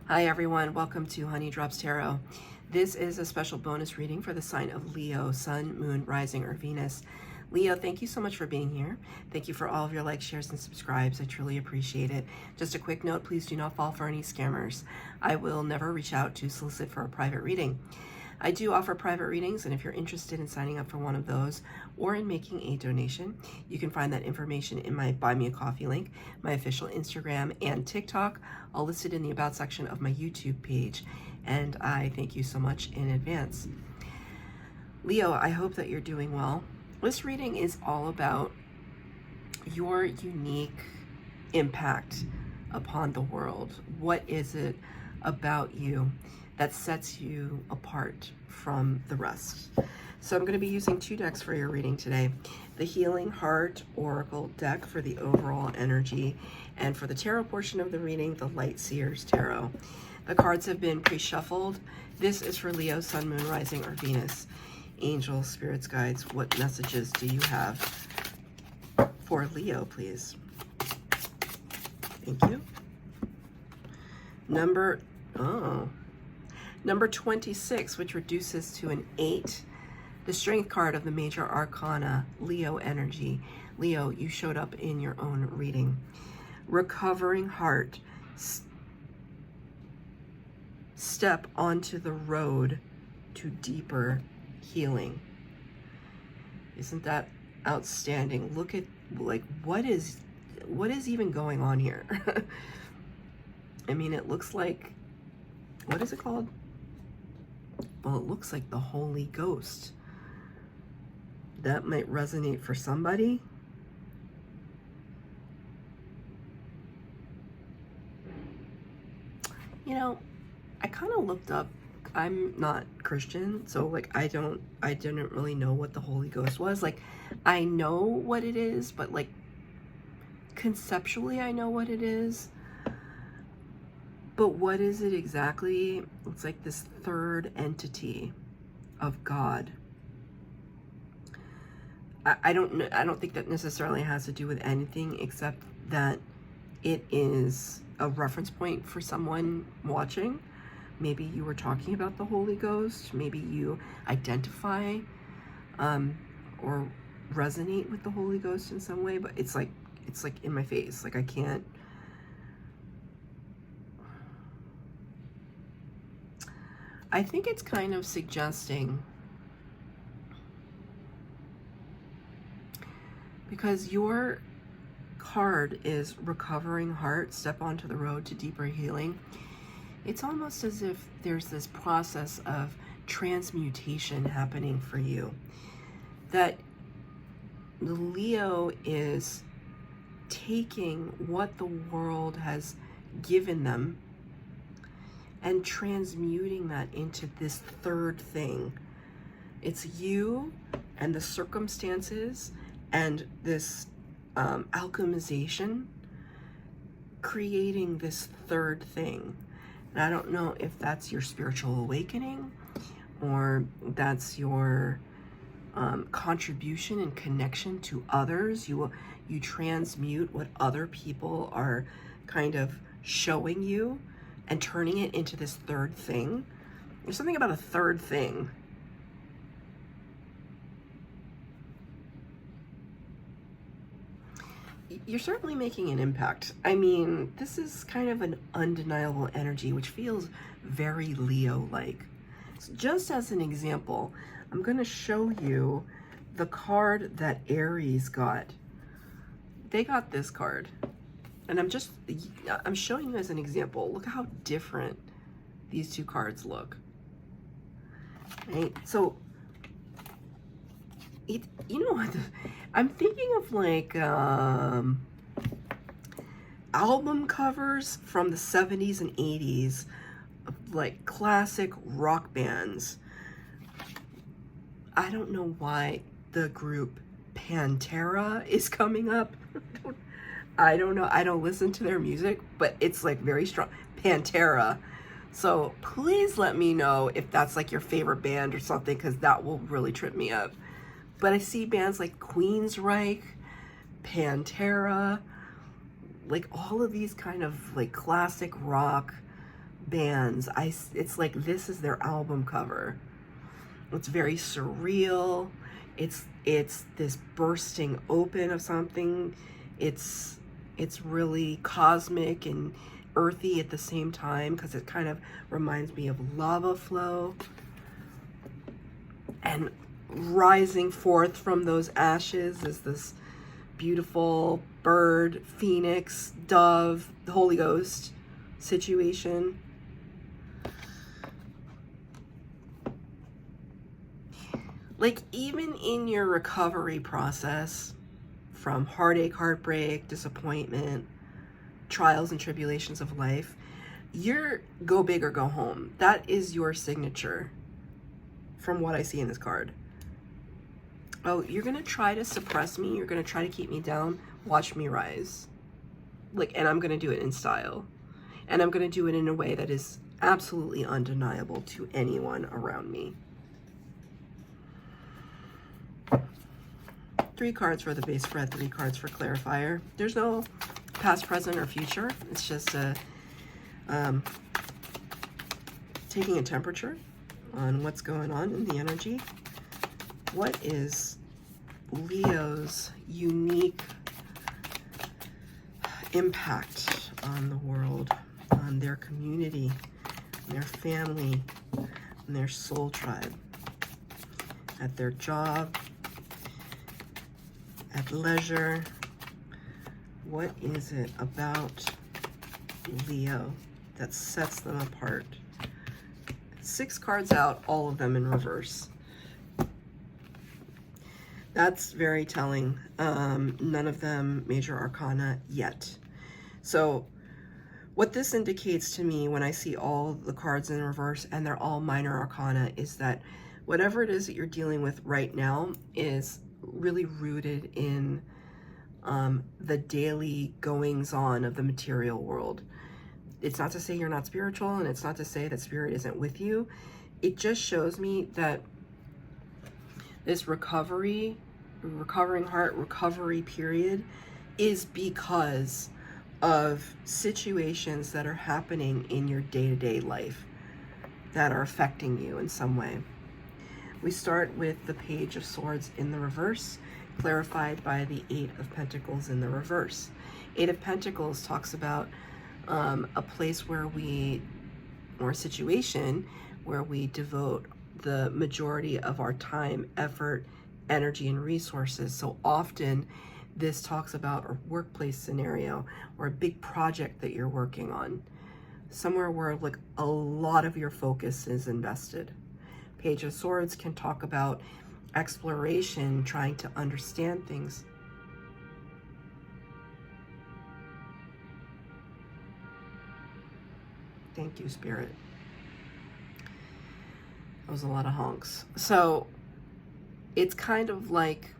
Hi everyone, welcome to Honey Drops Tarot. This is a special bonus reading for the sign of Leo, Sun, Moon, Rising, or Venus. Leo, thank you so much for being here. Thank you for all of your likes, shares, and subscribes. I truly appreciate it. Just a quick note, please do not fall for any scammers. I will never reach out to solicit for a private reading. I do offer private readings, and if you're interested in signing up for one of those or in making a donation, you can find that information in my Buy Me a Coffee link, my official Instagram and TikTok, all listed in the About section of my YouTube page, and I thank you so much in advance. Leo, I hope that you're doing well. This reading is all about your unique impact upon the world. What is it about you that sets you apart from the rest? So I'm going to be using two decks for your reading today. The Healing Heart Oracle deck for the overall energy, and for the tarot portion of the reading, the Light Seers Tarot. The cards have been pre-shuffled. This is for Leo, Sun, Moon, Rising, or Venus. Angels, spirits, guides, what messages do you have for Leo, please? Thank you. Number 26, which reduces to an 8. The Strength card of the Major Arcana, Leo energy. Leo, you showed up in your own reading. Recovering heart. Step onto the road to deeper healing. Isn't that outstanding? Look at, like, what is even going on here? I mean, it looks like, what is it called? Well, it looks like the Holy Ghost. That might resonate for somebody. You know, I kind of looked up, I'm not Christian, so like I didn't really know what the Holy Ghost was. Like, I know what it is, but like conceptually I know what it is. But what is it exactly? It's like this third entity of God. I don't think that necessarily has to do with anything except that it is a reference point for someone watching. Maybe you were talking about the Holy Ghost. Maybe you identify or resonate with the Holy Ghost in some way, but it's like in my face. Like, I can't. I think it's kind of suggesting, because your card is Recovering Heart, Step onto the road to deeper healing. It's almost as if there's this process of transmutation happening for you. That the Leo is taking what the world has given them and transmuting that into this third thing. It's you and the circumstances and this alchemization creating this third thing. And I don't know if that's your spiritual awakening or that's your contribution and connection to others. You transmute what other people are kind of showing you and turning it into this third thing. There's something about a third thing. You're certainly making an impact. I mean, this is kind of an undeniable energy, which feels very Leo-like. So just as an example, I'm going to show you the card that Aries got. They got this card. And I'm showing you as an example. Look how different these two cards look. Right? So, you know what? I'm thinking of like album covers from the 70s and 80s, like classic rock bands. I don't know why the group Pantera is coming up. I don't know. I don't listen to their music, but it's like very strong. Pantera. So please let me know if that's like your favorite band or something, because that will really trip me up. But I see bands like Queensryche, Pantera, like all of these kind of like classic rock bands. It's like this is their album cover. It's very surreal. It's this bursting open of something. It's really cosmic and earthy at the same time, because it kind of reminds me of lava flow. And rising forth from those ashes is this beautiful bird, phoenix, dove, the Holy Ghost situation. Like, even in your recovery process from heartache, heartbreak, disappointment, trials and tribulations of life, you're go big or go home. That is your signature from what I see in this card. Oh, you're going to try to suppress me. You're going to try to keep me down. Watch me rise. Like, and I'm going to do it in style. And I'm going to do it in a way that is absolutely undeniable to anyone around me. 3 cards for the base spread, 3 cards for clarifier. There's no past, present, or future. It's just taking a temperature on what's going on in the energy. What is Leo's unique impact on the world, on their community, on their family, on their soul tribe, at their job, at leisure? What is it about Leo that sets them apart? 6 cards out, all of them in reverse. That's very telling. None of them major arcana yet. So what this indicates to me when I see all the cards in reverse and they're all minor arcana is that whatever it is that you're dealing with right now is really rooted in the daily goings on of the material world. It's not to say you're not spiritual, and it's not to say that spirit isn't with you. It just shows me that this recovering heart recovery period is because of situations that are happening in your day-to-day life that are affecting you in some way. We start with the Page of Swords in the reverse, clarified by the 8 of Pentacles in the reverse. 8 of Pentacles talks about a place or a situation where we devote the majority of our time, effort, energy, and resources. So often this talks about a workplace scenario or a big project that you're working on, somewhere where like a lot of your focus is invested. Page of Swords can talk about exploration, trying to understand things. Thank you, Spirit. That was a lot of honks. So it's kind of like,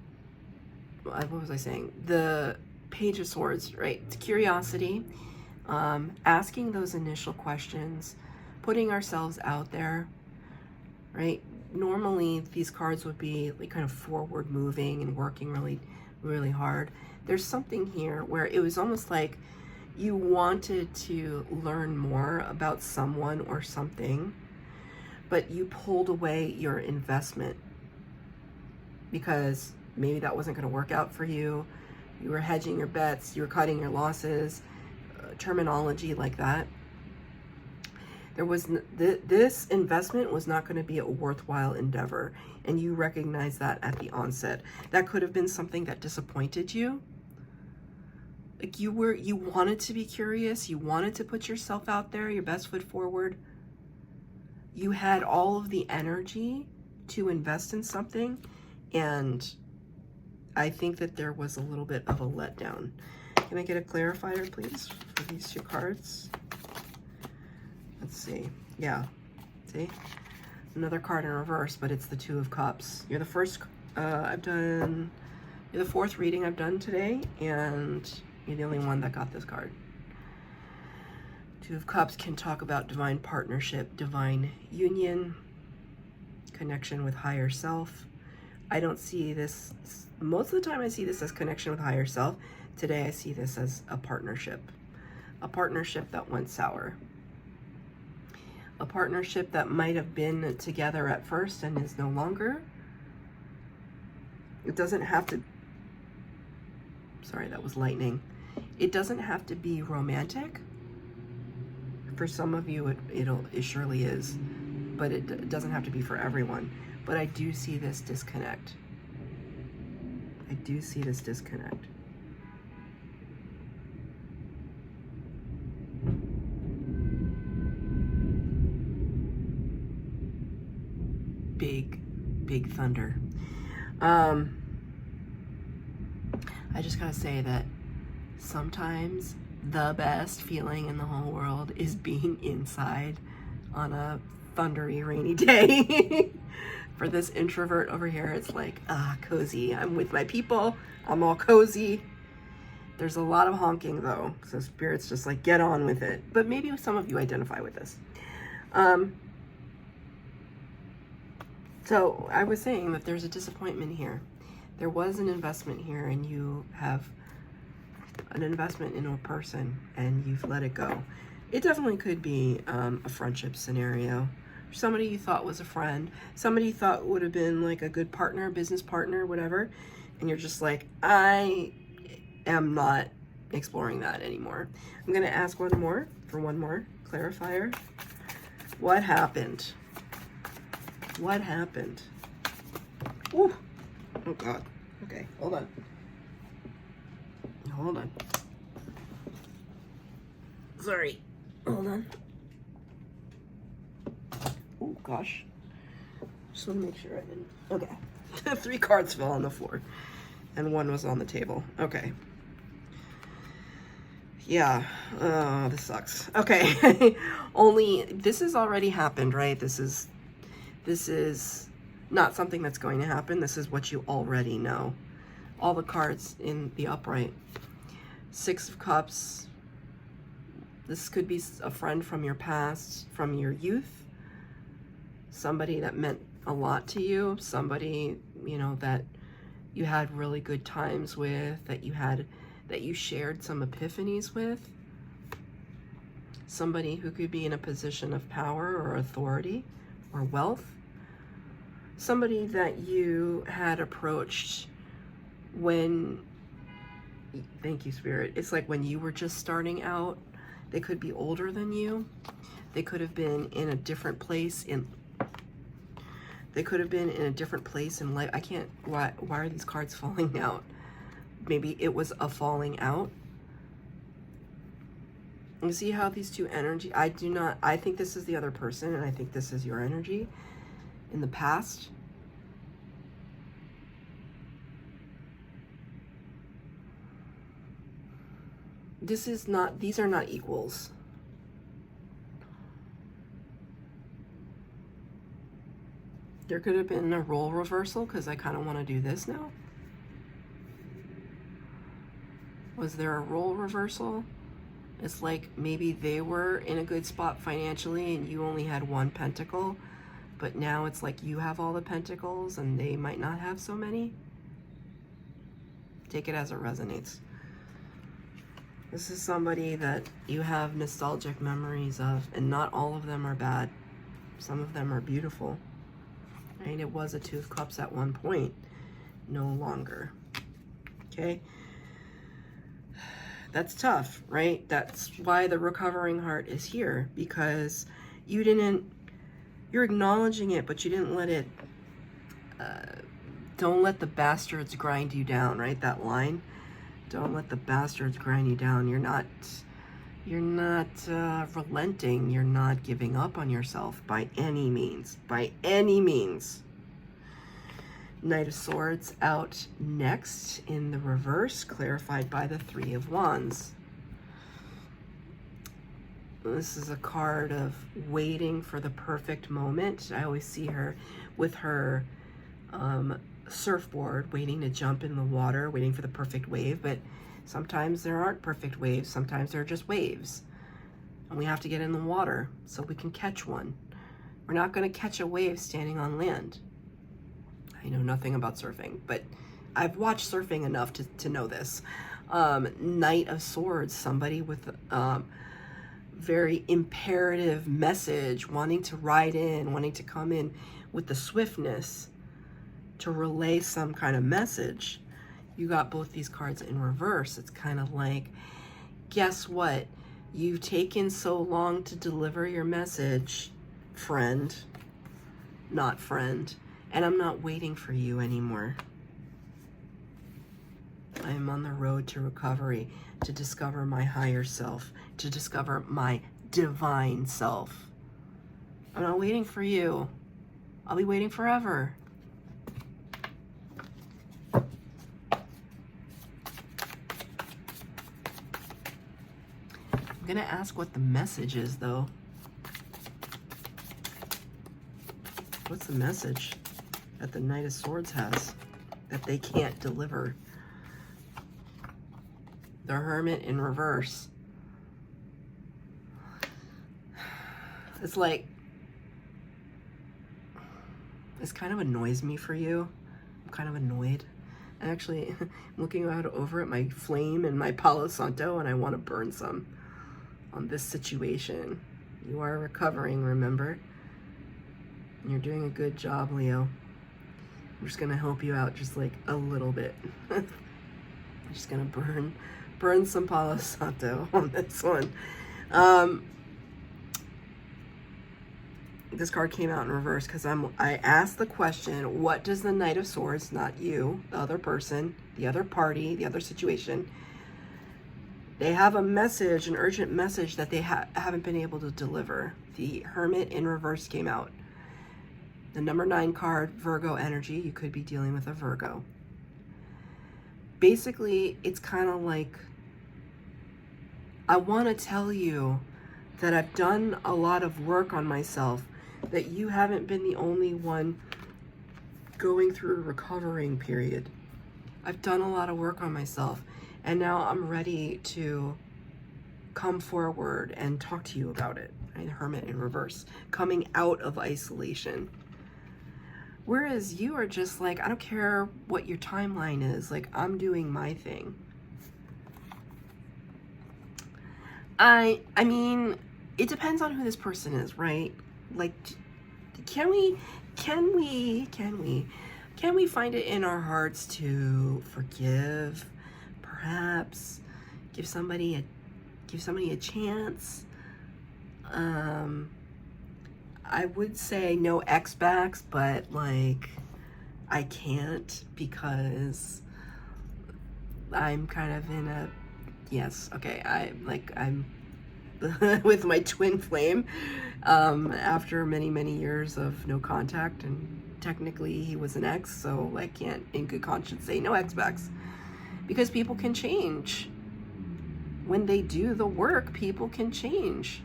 what was I saying? The Page of Swords, right? It's curiosity, asking those initial questions, putting ourselves out there, right? Normally these cards would be like kind of forward moving and working really, really hard. There's something here where it was almost like you wanted to learn more about someone or something, but you pulled away your investment because maybe that wasn't going to work out for you. You were hedging your bets, you were cutting your losses, terminology like that. There was this investment was not going to be a worthwhile endeavor, and you recognize that at the onset. That could have been something that disappointed you. Like you wanted to be curious, you wanted to put yourself out there, your best foot forward. You had all of the energy to invest in something, and I think that there was a little bit of a letdown. Can I get a clarifier, please, for these 2 cards? Let's see. Yeah. See? Another card in reverse, but it's the 2 of Cups. You're the first you're the 4th reading I've done today, and you're the only one that got this card. 2 of Cups can talk about divine partnership, divine union, connection with higher self. I don't see this, most of the time I see this as connection with higher self. Today I see this as a partnership that went sour. a partnership that might have been together at first and is no longer. It doesn't have to, sorry, that was lightning. It doesn't have to be romantic. For some of you, it surely is, but it doesn't have to be for everyone. But I do see this disconnect. I do see this disconnect. Big thunder. I just gotta say that sometimes the best feeling in the whole world is being inside on a thundery, rainy day. For this introvert over here, it's like, cozy. I'm with my people. I'm all cozy. There's a lot of honking though, so Spirit's just like, get on with it. But maybe some of you identify with this. So I was saying that there's a disappointment here. There was an investment here, and you have an investment in a person and you've let it go. It definitely could be a friendship scenario. Somebody you thought was a friend, somebody you thought would have been like a good partner, business partner, whatever, and you're just like, I am not exploring that anymore. I'm gonna ask one more clarifier. What happened? What happened? Ooh. Oh God. Okay, hold on. Hold on. Sorry. Hold on. Oh gosh. Just want to make sure I didn't. Okay. 3 cards fell on the floor, and 1 was on the table. Okay. Yeah. This sucks. Okay. Only this has already happened, right? This is not something that's going to happen. This is what you already know. All the cards in the upright. 6 of Cups. This could be a friend from your past, from your youth. Somebody that meant a lot to you. Somebody, you know, that you had really good times with, that you shared some epiphanies with. Somebody who could be in a position of power or authority or wealth. Somebody that you had approached when, thank you, Spirit, it's like when you were just starting out. They could be older than you. They could have been in a different place in life. I can't, why are these cards falling out? Maybe it was a falling out. You see how these two energy, I think this is the other person, and I think this is your energy in the past. These are not equals. There could have been a role reversal, because I kind of want to do this now. Was there a role reversal? It's like maybe they were in a good spot financially and you only had 1 pentacle, but now it's like you have all the pentacles and they might not have so many. Take it as it resonates. This is somebody that you have nostalgic memories of, and not all of them are bad. Some of them are beautiful. Right? It was a 2 of Cups at one point, no longer. Okay? That's tough, right? That's why the recovering heart is here, because you're acknowledging it, but you didn't let it, don't let the bastards grind you down, right? That line, don't let the bastards grind you down. You're not relenting. You're not giving up on yourself by any means, Knight of Swords out next in the reverse, clarified by the 3 of Wands. This is a card of waiting for the perfect moment. I always see her with her surfboard, waiting to jump in the water, waiting for the perfect wave. But sometimes there aren't perfect waves. Sometimes they're just waves. And we have to get in the water so we can catch one. We're not going to catch a wave standing on land. I know nothing about surfing, but I've watched surfing enough to know this. Knight of Swords, somebody with very imperative message, wanting to ride in, wanting to come in with the swiftness to relay some kind of message. You got both these cards in reverse. It's kind of like, guess what? You've taken so long to deliver your message, friend, not friend, and I'm not waiting for you anymore. I am on the road to recovery, to discover my higher self, to discover my divine self. I'm not waiting for you. I'll be waiting forever. I'm gonna ask what the message is, though. What's the message that the Knight of Swords has that they can't deliver? The Hermit in reverse. It's like, this kind of annoys me for you. I'm kind of annoyed. Actually, I'm looking out over at my flame and my Palo Santo, and I want to burn some on this situation. You are recovering, remember? And you're doing a good job, Leo. I'm just gonna help you out just like a little bit. I'm just gonna burn some Palo Santo on this one. This card came out in reverse because I asked the question, what does the Knight of Swords, not you, the other person, the other party, the other situation, they have a message, an urgent message that they haven't been able to deliver. The Hermit in reverse came out. The number 9 card, Virgo energy. You could be dealing with a Virgo. Basically, it's kind of like, I want to tell you that I've done a lot of work on myself, that you haven't been the only one going through a recovering period. I've done a lot of work on myself, and now I'm ready to come forward and talk to you about it. Right? Hermit in reverse, coming out of isolation. Whereas you are just like, I don't care what your timeline is, like, I'm doing my thing. I mean, it depends on who this person is, right? Like, can we find it in our hearts to forgive, perhaps give somebody a chance? I would say no X-backs, but like, I can't because I'm kind of in a, yes, okay, I'm with my twin flame after many years of no contact, and technically he was an ex, so I can't in good conscience say no X-backs, because people can change. When they do the work, people can change.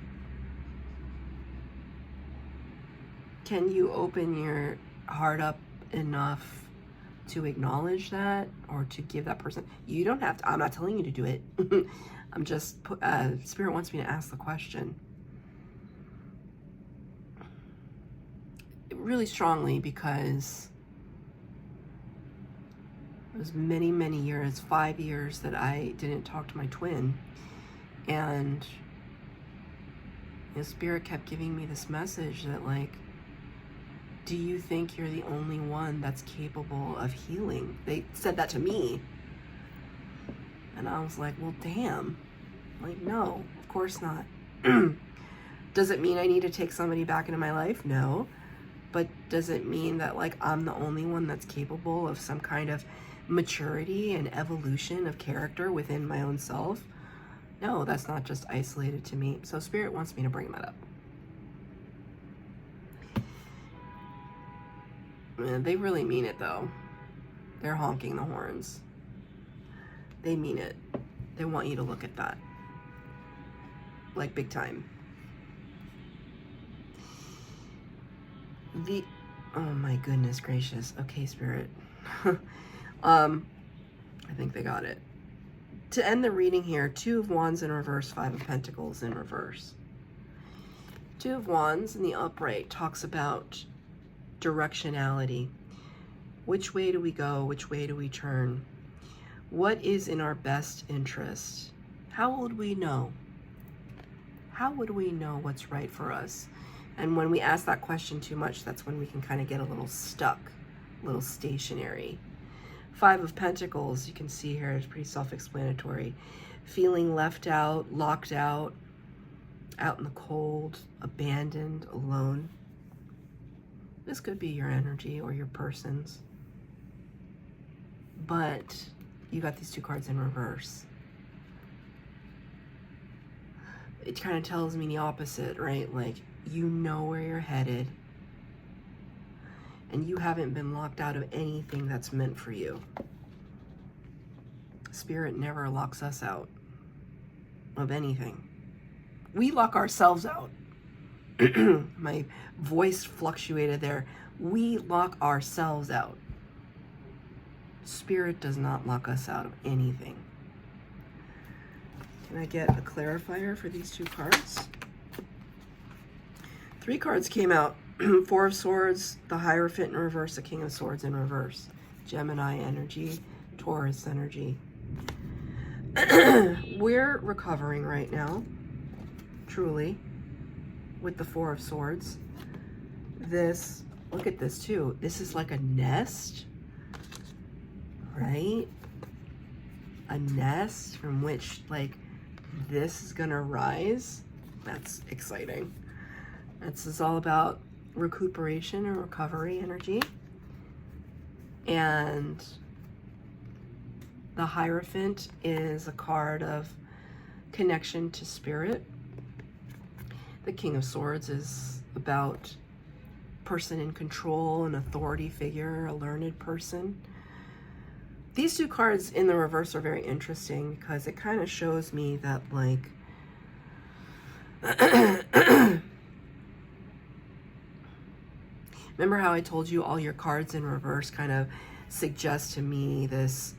Can you open your heart up enough to acknowledge that, or to give that person, you don't have to, I'm not telling you to do it. I'm just, Spirit wants me to ask the question really strongly, because it was many years, 5 years that I didn't talk to my twin, and Spirit kept giving me this message that, like, do you think you're the only one that's capable of healing? They said that to me. And I was like, well, damn. Like, no, of course not. Does it mean I need to take somebody back into my life? No. But does it mean that, like, I'm the only one that's capable of some kind of maturity and evolution of character within my own self? No, that's not just isolated to me. So Spirit wants me to bring that up. They really mean it, though. They're honking the horns. They mean it. They want you to look at that. Like, big time. Oh my goodness gracious. Okay, Spirit. I think they got it. To end the reading here, 2 of Wands in reverse, 5 of Pentacles in reverse. 2 of Wands in the upright talks about directionality. Which way do we go? Which way do we turn? What is in our best interest? How would we know? how would we know what's right for us? And when we ask that question too much, that's when we can kind of get a little stuck, a little stationary. Five of Pentacles, you can see here, is pretty self-explanatory. Feeling left out, locked out in the cold, abandoned, alone. This could be your energy or your person's. But you got these two cards in reverse. It kind of tells me the opposite, right? Like, you know where you're headed. And you haven't been locked out of anything that's meant for you. Spirit never locks us out of anything. We lock ourselves out. My voice fluctuated there. We lock ourselves out. Spirit does not lock us out of anything. Can I get a clarifier for these two cards? Three cards came out. Four of Swords, the Hierophant in reverse, the King of Swords in reverse. Gemini energy, Taurus energy. We're recovering right now, truly, with the Four of Swords. This, look at this too. This is like a nest, right? A nest from which, like, this is gonna rise. That's exciting. This is all about recuperation and recovery energy. And the Hierophant is a card of connection to spirit. The King of Swords is about person in control, an authority figure, a learned person. These two cards in the reverse are very interesting because it kind of shows me that, like, remember how I told you all your cards in reverse kind of suggest to me this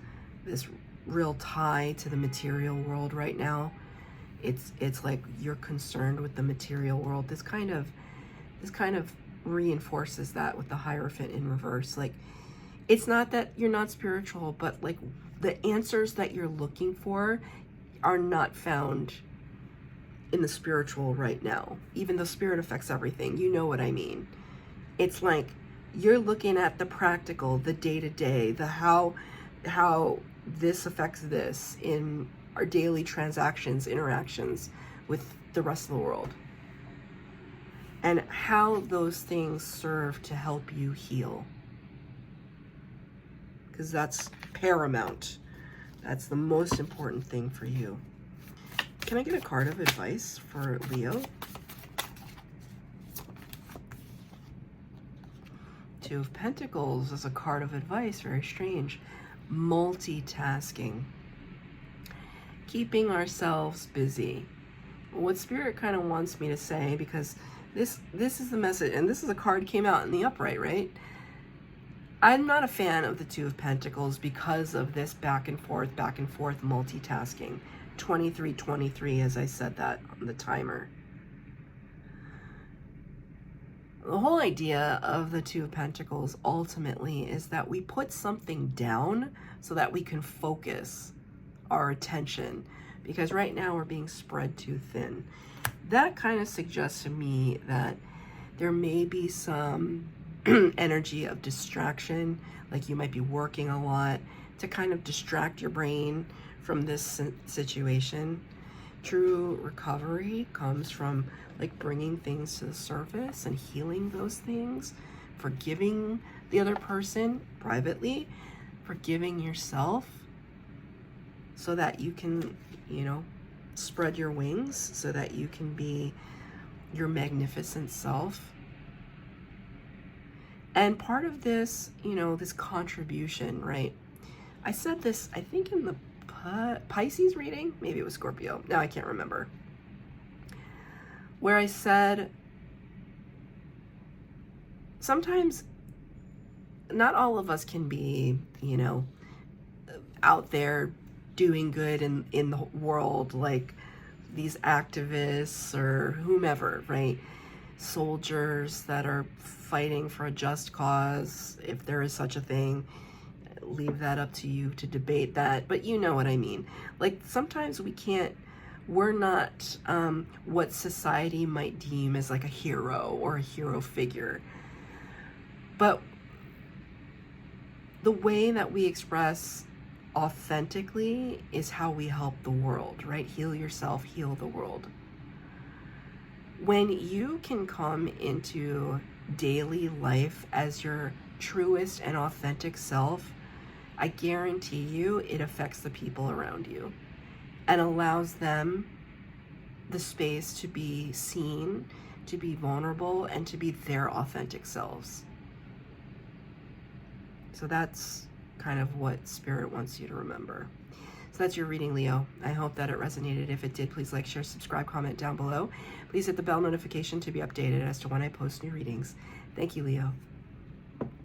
real tie to the material world right now? It's like you're concerned with the material world. This kind of reinforces that with the Hierophant in reverse. Like, it's not that you're not spiritual, but like the answers that you're looking for are not found in the spiritual right now. Even though spirit affects everything, you know what I mean. It's like you're looking at the practical, the day-to-day, the how this affects this in our daily transactions, interactions with the rest of the world. And how those things serve to help you heal. Because that's paramount. That's the most important thing for you. Can I get a card of advice for Leo? Two of Pentacles is a card of advice, very strange. Multitasking. Keeping ourselves busy. What Spirit kind of wants me to say, because this is the message, and this is a card came out in the upright, right? I'm not a fan of the Two of Pentacles because of this back and forth multitasking. 23, as I said that on the timer. The whole idea of the Two of Pentacles ultimately is that we put something down so that we can focus our attention, because right now we're being spread too thin. That kind of suggests to me that there may be some energy of distraction, like you might be working a lot to kind of distract your brain from this situation. True recovery comes from like bringing things to the surface and healing those things, forgiving the other person privately, forgiving yourself so that you can, you know, spread your wings so that you can be your magnificent self. And part of this, you know, this contribution, right? I said this, I think in the Pisces reading, maybe it was Scorpio. No, I can't remember. Where I said, sometimes not all of us can be, you know, out there doing good in the world like these activists or whomever, right? Soldiers that are fighting for a just cause, if there is such a thing. Leave that up to you to debate that, but you know what I mean. Like, sometimes we can't We're not what society might deem as like a hero or a hero figure. But the way that we express authentically is how we help the world, right? Heal yourself, heal the world. When you can come into daily life as your truest and authentic self, I guarantee you it affects the people around you and allows them the space to be seen, to be vulnerable, and to be their authentic selves. So that's kind of what Spirit wants you to remember. So that's your reading, Leo. I hope that it resonated. If it did, please like, share, subscribe, comment down below. Please hit the bell notification to be updated as to when I post new readings. Thank you, Leo.